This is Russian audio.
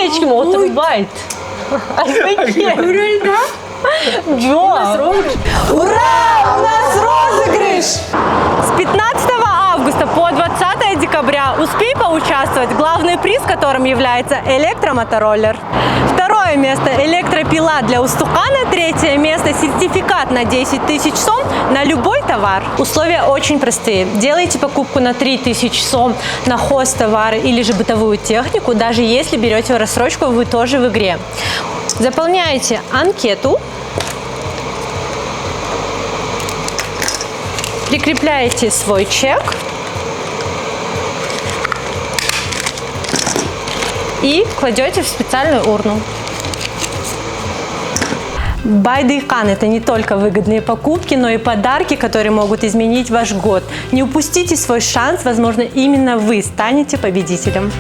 Девочкам отрубает. Ура! У нас розыгрыш! С 15 августа по 20 декабря успей поучаствовать. Главный приз, которым является электромотороллер. Второе место – электропила для устукана. Третье место – сертификат на 10 тысяч сом на любой товар. Условия очень простые. Делайте покупку на 3000 сом на хозтовары или же бытовую технику. Даже если берете в рассрочку, вы тоже в игре. Заполняете анкету. Прикрепляете свой чек и кладете в специальную урну. Байдыхан – это не только выгодные покупки, но и подарки, которые могут изменить ваш год. Не упустите свой шанс, возможно, именно вы станете победителем.